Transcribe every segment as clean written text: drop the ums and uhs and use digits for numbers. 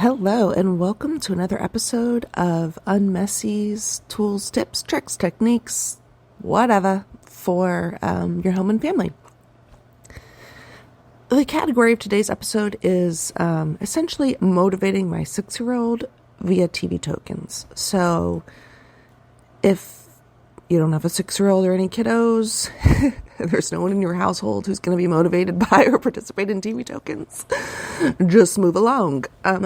Hello, and welcome to another episode of UnMessy's tools, tips, tricks, techniques, whatever, for your home and family. The category of today's episode is essentially motivating my 6-year-old via TV tokens. So if you don't have a 6-year-old or any kiddos, there's no one in your household who's going to be motivated by or participate in TV tokens, just move along.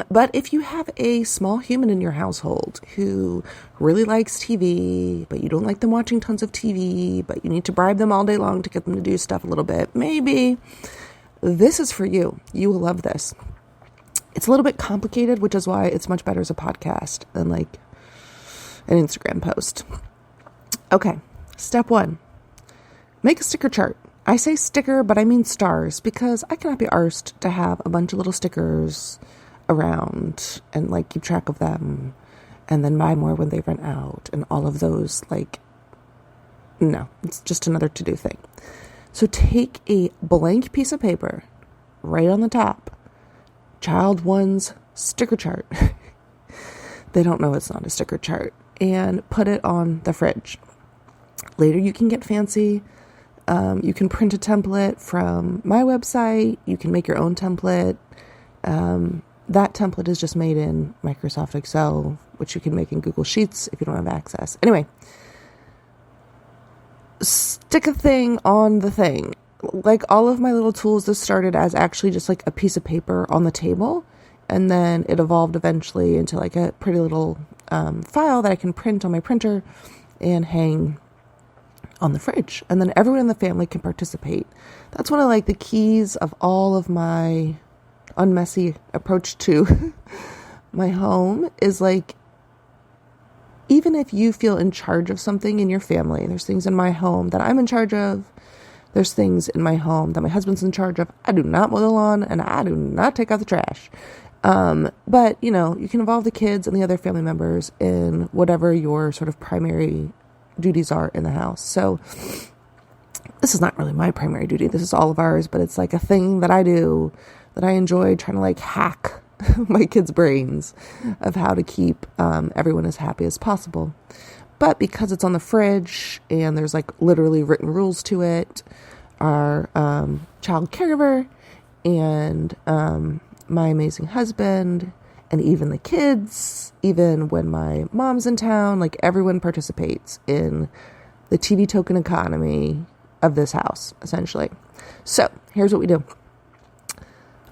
But if you have a small human in your household who really likes TV, but you don't like them watching tons of TV, but you need to bribe them all day long to get them to do stuff a little bit, maybe this is for you. You will love this. It's a little bit complicated, which is why it's much better as a podcast than like an Instagram post. Okay, step 1. Make a sticker chart. I say sticker, but I mean stars, because I cannot be arsed to have a bunch of little stickers around and like keep track of them and then buy more when they run out and all of those. No, it's just another to-do thing. So take a blank piece of paper, right on the top, child 1's sticker chart. They don't know it's not a sticker chart, and put it on the fridge. Later, you can get fancy. You can print a template from my website. You can make your own template. That template is just made in Microsoft Excel, which you can make in Google Sheets if you don't have access. Anyway, stick a thing on the thing. Like all of my little tools, this started as actually just like a piece of paper on the table. And then it evolved eventually into like a pretty little file that I can print on my printer and hang on the fridge, and then everyone in the family can participate. That's one of like the keys of all of my UnMessy approach to my home is like, even if you feel in charge of something in your family, there's things in my home that I'm in charge of. There's things in my home that my husband's in charge of. I do not mow the lawn and I do not take out the trash. But you know, you can involve the kids and the other family members in whatever your sort of primary duties are in the house. So this is not really my primary duty. This is all of ours, but it's like a thing that I do that I enjoy, trying to like hack my kids' brains of how to keep everyone as happy as possible. But because it's on the fridge and there's like literally written rules to it, our child caregiver and my amazing husband and even the kids, even when my mom's in town, like everyone participates in the TV token economy of this house, essentially. So here's what we do.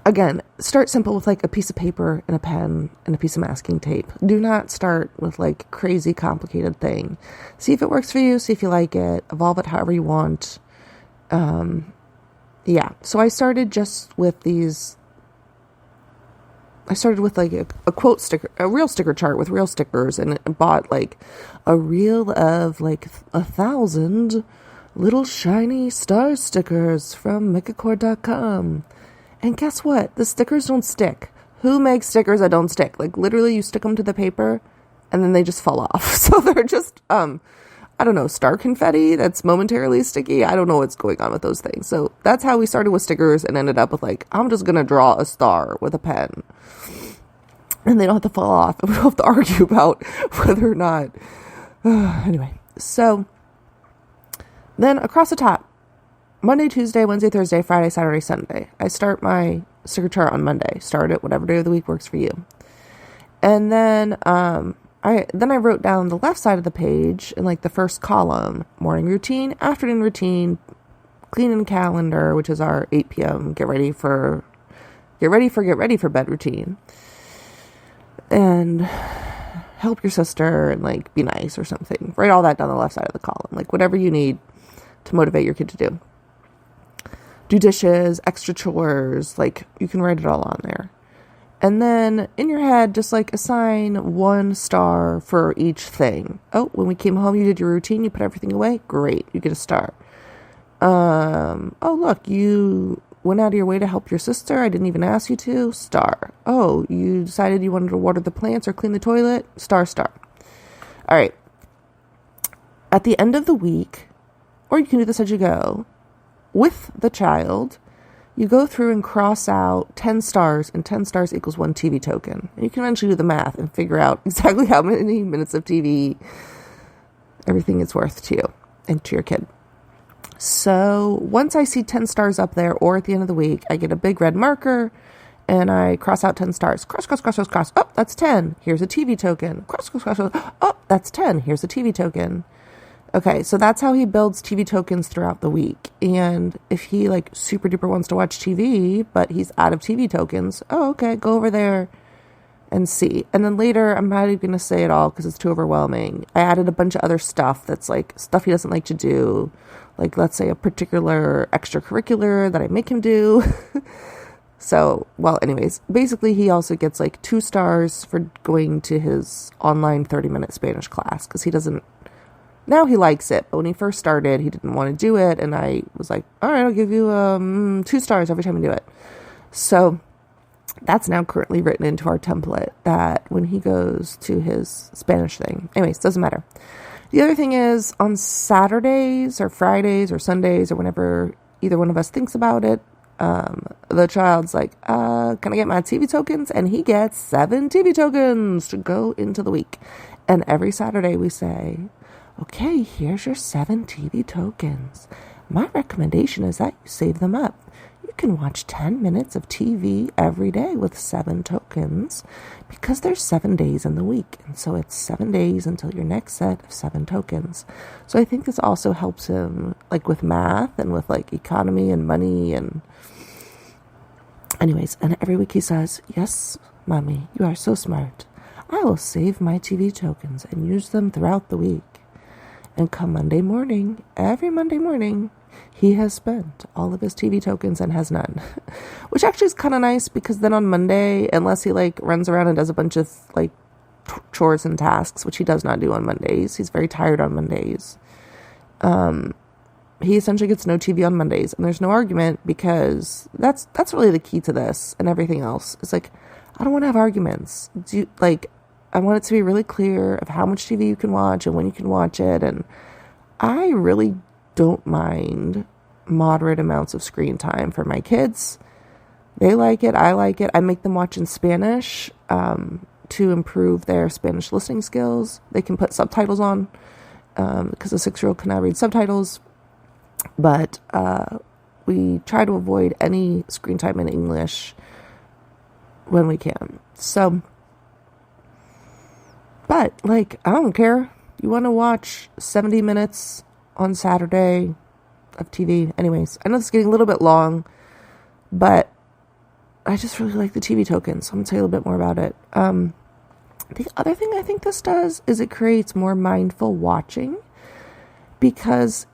Again, start simple with like a piece of paper and a pen and a piece of masking tape. Do not start with like crazy complicated thing. See if it works for you. See if you like it. Evolve it however you want. So I started just with these. I started with like a quote sticker, a real sticker chart with real stickers, and bought like a reel of like 1,000 little shiny star stickers from megacore.com. And guess what? The stickers don't stick. Who makes stickers that don't stick? Like literally you stick them to the paper and then they just fall off. So they're just, I don't know, star confetti that's momentarily sticky. I don't know what's going on with those things. So that's how we started with stickers and ended up with like, I'm just going to draw a star with a pen. And they don't have to fall off. And we don't have to argue about whether or not. Anyway, so then across the top, Monday, Tuesday, Wednesday, Thursday, Friday, Saturday, Sunday. I start my sticker chart on Monday. Start it whatever day of the week works for you. And then I wrote down the left side of the page in like the first column, morning routine, afternoon routine, cleaning calendar, which is our 8 p.m. get ready for bed routine, and help your sister and like be nice or something. Write all that down the left side of the column, like whatever you need to motivate your kid to do. Do dishes, extra chores, like you can write it all on there. And then in your head, just like assign 1 star for each thing. Oh, when we came home, you did your routine, you put everything away. Great. You get a star. Oh, look, you went out of your way to help your sister. I didn't even ask you to. Star. Oh, you decided you wanted to water the plants or clean the toilet. Star, star. All right. At the end of the week, or you can do this as you go, with the child, you go through and cross out 10 stars, and 10 stars equals 1 TV token. And you can eventually do the math and figure out exactly how many minutes of TV everything is worth to you and to your kid. So once I see 10 stars up there, or at the end of the week, I get a big red marker and I cross out 10 stars. Cross, cross, cross, cross, cross. Oh, that's 10. Here's a TV token. Cross, cross, cross, cross. Oh, that's 10. Here's a TV token. Okay, so that's how he builds TV tokens throughout the week. And if he like super duper wants to watch TV, but he's out of TV tokens, oh, okay, go over there and see. And then later, I'm not even going to say it all because it's too overwhelming. I added a bunch of other stuff that's like stuff he doesn't like to do. Like, let's say a particular extracurricular that I make him do. So, well, anyways, basically he also gets like 2 stars for going to his online 30-minute Spanish class because he doesn't, now he likes it. But when he first started, he didn't want to do it. And I was like, all right, I'll give you 2 stars every time you do it. So that's now currently written into our template that when he goes to his Spanish thing. Anyways, doesn't matter. The other thing is on Saturdays or Fridays or Sundays or whenever either one of us thinks about it, the child's like, can I get my TV tokens? And he gets 7 TV tokens to go into the week. And every Saturday we say, okay, here's your 7 TV tokens. My recommendation is that you save them up. You can watch 10 minutes of TV every day with 7 tokens because there's 7 days in the week. And so it's 7 days until your next set of 7 tokens. So I think this also helps him like with math and with like economy and money and anyways. And every week he says, yes, mommy, you are so smart. I will save my TV tokens and use them throughout the week. And come Monday morning, every Monday morning, he has spent all of his TV tokens and has none. Which actually is kind of nice because then on Monday, unless he like runs around and does a bunch of like chores and tasks, which he does not do on Mondays. He's very tired on Mondays. He essentially gets no TV on Mondays. And there's no argument because that's really the key to this and everything else. It's like, I don't want to have arguments. I want it to be really clear of how much TV you can watch and when you can watch it. And I really don't mind moderate amounts of screen time for my kids. They like it. I like it. I make them watch in Spanish to improve their Spanish listening skills. They can put subtitles on because a 6-year-old cannot read subtitles. But we try to avoid any screen time in English when we can. So, but like, I don't care. You want to watch 70 minutes on Saturday of TV. Anyways, I know this is getting a little bit long, but I just really like the TV tokens. So I'm going to tell you a little bit more about it. The other thing I think this does is it creates more mindful watching because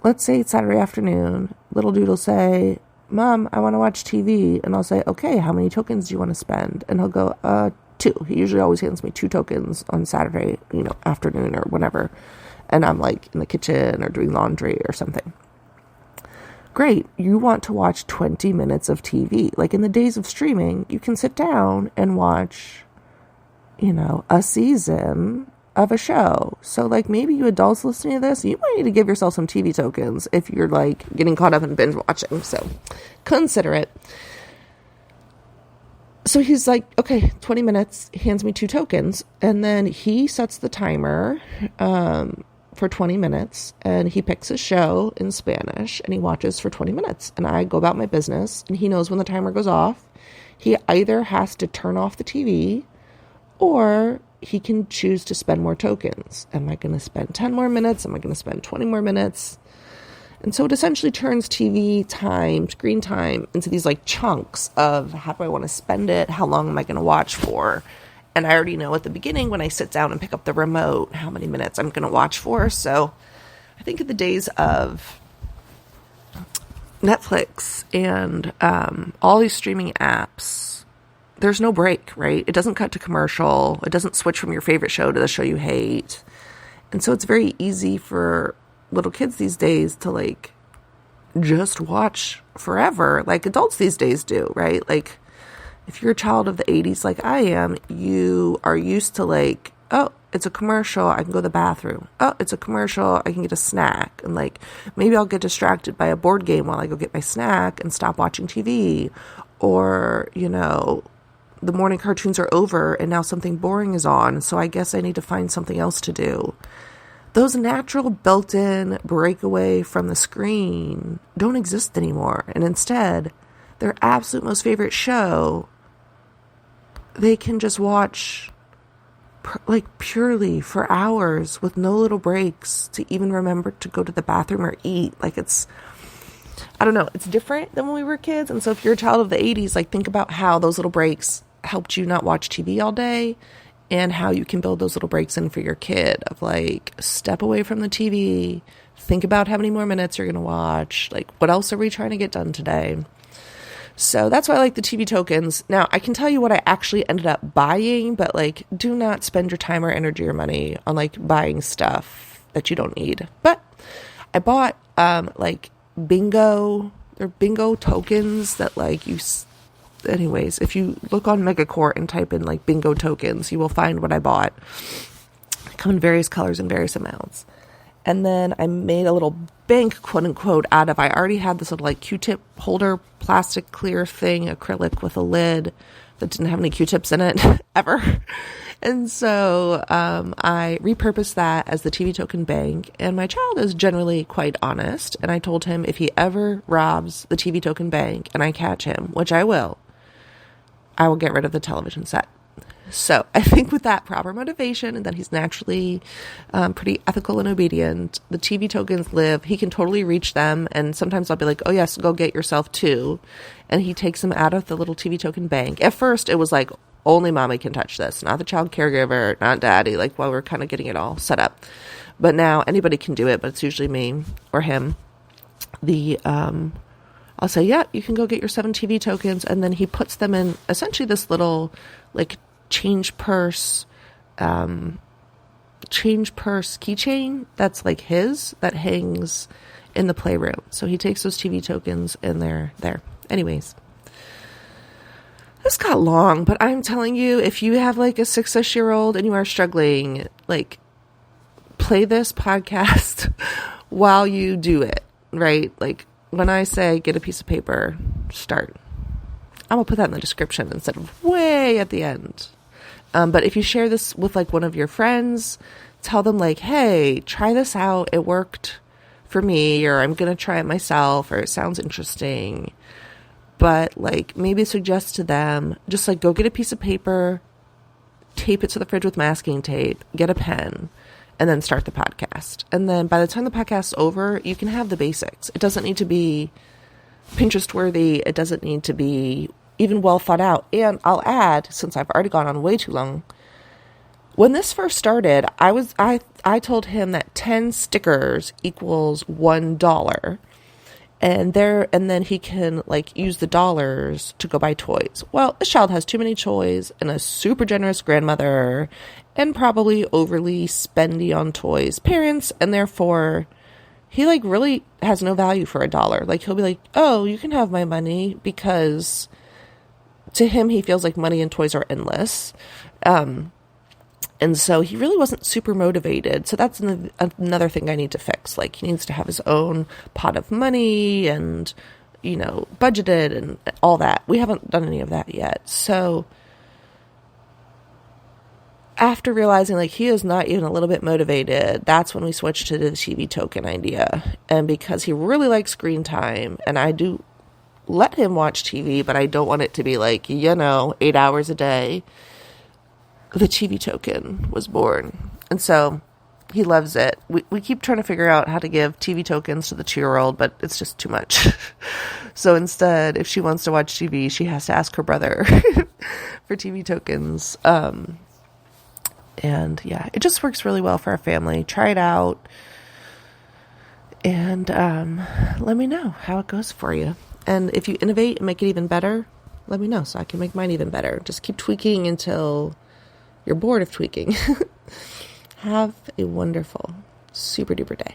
let's say it's Saturday afternoon, little dude will say, Mom, I want to watch TV. And I'll say, okay, how many tokens do you want to spend? And he'll go, 2. He usually always hands me 2 tokens on Saturday, afternoon or whenever. And I'm like in the kitchen or doing laundry or something. Great. You want to watch 20 minutes of TV. Like in the days of streaming, you can sit down and watch, a season of a show. So like maybe you adults listening to this, you might need to give yourself some TV tokens if you're like getting caught up in binge watching. So consider it. So he's like, okay, 20 minutes, he hands me 2 tokens, and then he sets the timer for 20 minutes, and he picks a show in Spanish, and he watches for 20 minutes, and I go about my business, and he knows when the timer goes off. He either has to turn off the TV, or he can choose to spend more tokens. Am I going to spend 10 more minutes? Am I going to spend 20 more minutes? And so it essentially turns TV time, screen time, into these like chunks of how do I want to spend it? How long am I going to watch for? And I already know at the beginning when I sit down and pick up the remote, how many minutes I'm going to watch for. So I think in the days of Netflix and all these streaming apps, there's no break, right? It doesn't cut to commercial. It doesn't switch from your favorite show to the show you hate. And so it's very easy for little kids these days to like just watch forever like adults these days do, right? Like if you're a child of the 80s like I am, you are used to like, oh, it's a commercial, I can go to the bathroom. Oh, it's a commercial, I can get a snack. And like, maybe I'll get distracted by a board game while I go get my snack and stop watching TV. Or, you know, the morning cartoons are over and now something boring is on, so I guess I need to find something else to do. Those natural built-in breakaway from the screen don't exist anymore. And instead, their absolute most favorite show, they can just watch like purely for hours with no little breaks to even remember to go to the bathroom or eat. Like it's, I don't know, it's different than when we were kids. And so if you're a child of the 80s, like think about how those little breaks helped you not watch TV all day, and how you can build those little breaks in for your kid of like, step away from the TV, think about how many more minutes you're going to watch, like what else are we trying to get done today. So that's why I like the TV tokens. Now, I can tell you what I actually ended up buying, but like, do not spend your time or energy or money on like buying stuff that you don't need. But I bought like bingo. They're bingo tokens that like you. Anyways, if you look on Megacorp and type in like bingo tokens, you will find what I bought. They come in various colors and various amounts. And then I made a little bank, quote unquote, out of, I already had this little like Q-tip holder, plastic clear thing, acrylic with a lid that didn't have any Q-tips in it ever. And so I repurposed that as the TV token bank. And my child is generally quite honest. And I told him if he ever robs the TV token bank and I catch him, which I will get rid of the television set. So I think with that proper motivation and that he's naturally pretty ethical and obedient, the TV tokens live. He can totally reach them. And sometimes I'll be like, oh, yes, go get yourself too. And he takes them out of the little TV token bank. At first, it was like, only mommy can touch this, not the child caregiver, not daddy, like while we're kind of getting it all set up. But now anybody can do it, but it's usually me or him. I'll say, yeah, you can go get your 7 TV tokens. And then he puts them in essentially this little like change purse keychain that's like his, that hangs in the playroom. So he takes those TV tokens and they're there. Anyways, this got long, but I'm telling you, if you have like a 6-ish-year-old and you are struggling, like play this podcast while you do it, right? Like when I say get a piece of paper, start. I'm going to put that in the description instead of way at the end. But if you share this with like one of your friends, tell them like, hey, try this out. It worked for me, or I'm going to try it myself, or it sounds interesting. But like maybe suggest to them, just like go get a piece of paper, tape it to the fridge with masking tape, get a pen, and then start the podcast. And then by the time the podcast's over, you can have the basics. It doesn't need to be Pinterest worthy. It doesn't need to be even well thought out. And I'll add, since I've already gone on way too long, when this first started, I told him that 10 stickers equals $1. And then he can like use the dollars to go buy toys. Well, this child has too many toys and a super generous grandmother and probably overly spendy on toys parents, and therefore he like really has no value for $1. Like he'll be like, oh, you can have my money, because to him he feels like money and toys are endless. And so he really wasn't super motivated. So that's another thing I need to fix. Like he needs to have his own pot of money and, you know, budgeted and all that. We haven't done any of that yet. So after realizing like he is not even a little bit motivated, that's when we switched to the TV token idea. And because he really likes screen time, and I do let him watch TV, but I don't want it to be like, 8 hours a day, the TV token was born. And so he loves it. We keep trying to figure out how to give TV tokens to the 2-year-old, but it's just too much. So instead, if she wants to watch TV, she has to ask her brother for TV tokens. And yeah, it just works really well for our family. Try it out. And let me know how it goes for you. And if you innovate and make it even better, let me know so I can make mine even better. Just keep tweaking until you're bored of tweaking. Have a wonderful, super duper day.